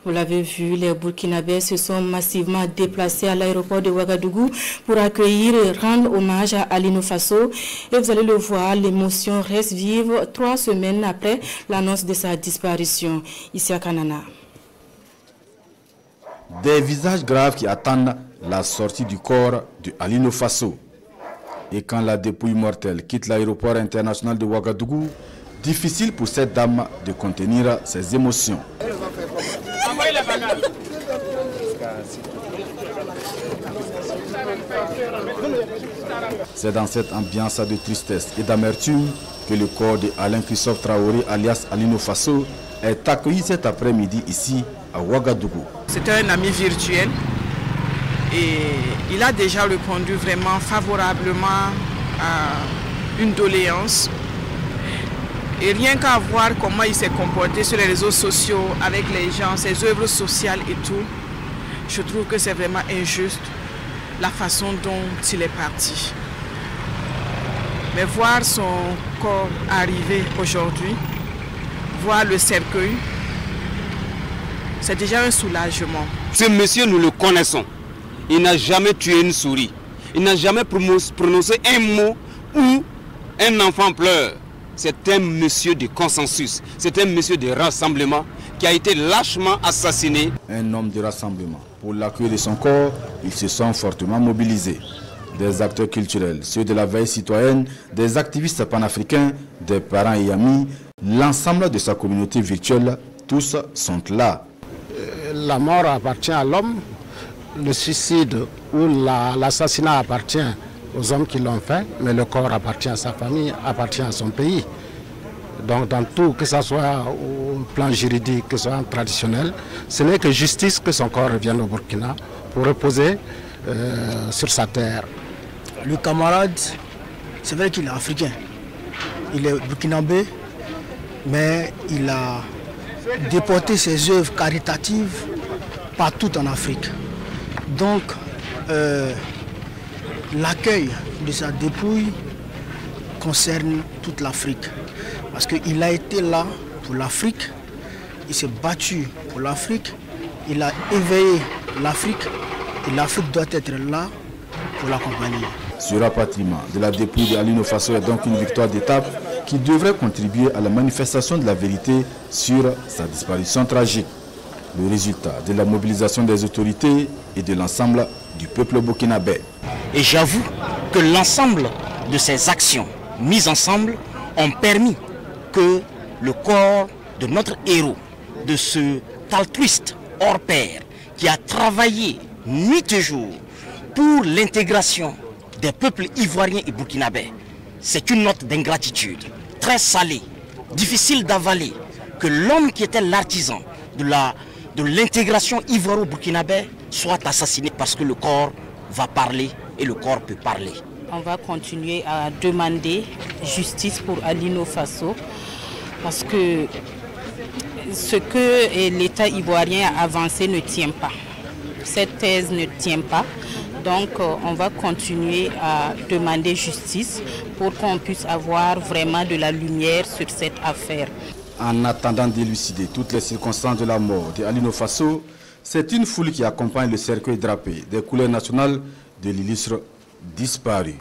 Vous l'avez vu, les Burkinabés se sont massivement déplacés à l'aéroport de Ouagadougou pour accueillir et rendre hommage à Alino Fasso. Et vous allez le voir, l'émotion reste vive 3 semaines après l'annonce de sa disparition. Ici à Kanana. Des visages graves qui attendent la sortie du corps de Alino Fasso. Et quand la dépouille mortelle quitte l'aéroport international de Ouagadougou, difficile pour cette dame de contenir ses émotions. C'est dans cette ambiance de tristesse et d'amertume que le corps de Alain Christophe Traoré, alias Alino Fasso, est accueilli cet après-midi ici à Ouagadougou. C'était un ami virtuel et il a déjà répondu vraiment favorablement à une doléance. Et rien qu'à voir comment il s'est comporté sur les réseaux sociaux avec les gens, ses œuvres sociales et tout, je trouve que c'est vraiment injuste la façon dont il est parti. Mais voir son corps arriver aujourd'hui, voir le cercueil, c'est déjà un soulagement. Ce monsieur, nous le connaissons. Il n'a jamais tué une souris. Il n'a jamais prononcé un mot où un enfant pleure. C'est un monsieur de consensus, c'est un monsieur de rassemblement qui a été lâchement assassiné. Un homme de rassemblement. Pour l'accueil de son corps, ils se sont fortement mobilisés. Des acteurs culturels, ceux de la veille citoyenne, des activistes panafricains, des parents et amis, l'ensemble de sa communauté virtuelle, tous sont là. La mort appartient à l'homme, le suicide ou l'assassinat appartient aux hommes qui l'ont fait, mais le corps appartient à sa famille, appartient à son pays. Donc dans tout, que ce soit au plan juridique, que ce soit traditionnel, ce n'est que justice que son corps revienne au Burkina pour reposer sur sa terre. Le camarade, c'est vrai qu'il est africain, il est burkinabé, mais il a déporté ses œuvres caritatives partout en Afrique. Donc, l'accueil de sa dépouille concerne toute l'Afrique. Parce qu'il a été là pour l'Afrique, il s'est battu pour l'Afrique, il a éveillé l'Afrique et l'Afrique doit être là pour l'accompagner. Ce rapatriement de la dépouille de Alino Fasso est donc une victoire d'étape qui devrait contribuer à la manifestation de la vérité sur sa disparition tragique. Le résultat de la mobilisation des autorités et de l'ensemble du peuple burkinabé. Et j'avoue que l'ensemble de ces actions mises ensemble ont permis que le corps de notre héros, de ce altruiste hors pair, qui a travaillé nuit et jour pour l'intégration des peuples ivoiriens et burkinabés, c'est une note d'ingratitude très salée, difficile d'avaler, que l'homme qui était l'artisan de l'intégration ivoiro-burkinabé soit assassiné parce que le corps va parler et le corps peut parler. On va continuer à demander justice pour Alino Fasso parce que ce que l'État ivoirien a avancé ne tient pas. Cette thèse ne tient pas. Donc on va continuer à demander justice pour qu'on puisse avoir vraiment de la lumière sur cette affaire. En attendant d'élucider toutes les circonstances de la mort de Alino Fasso, c'est une foule qui accompagne le cercueil drapé des couleurs nationales de l'illustre disparu.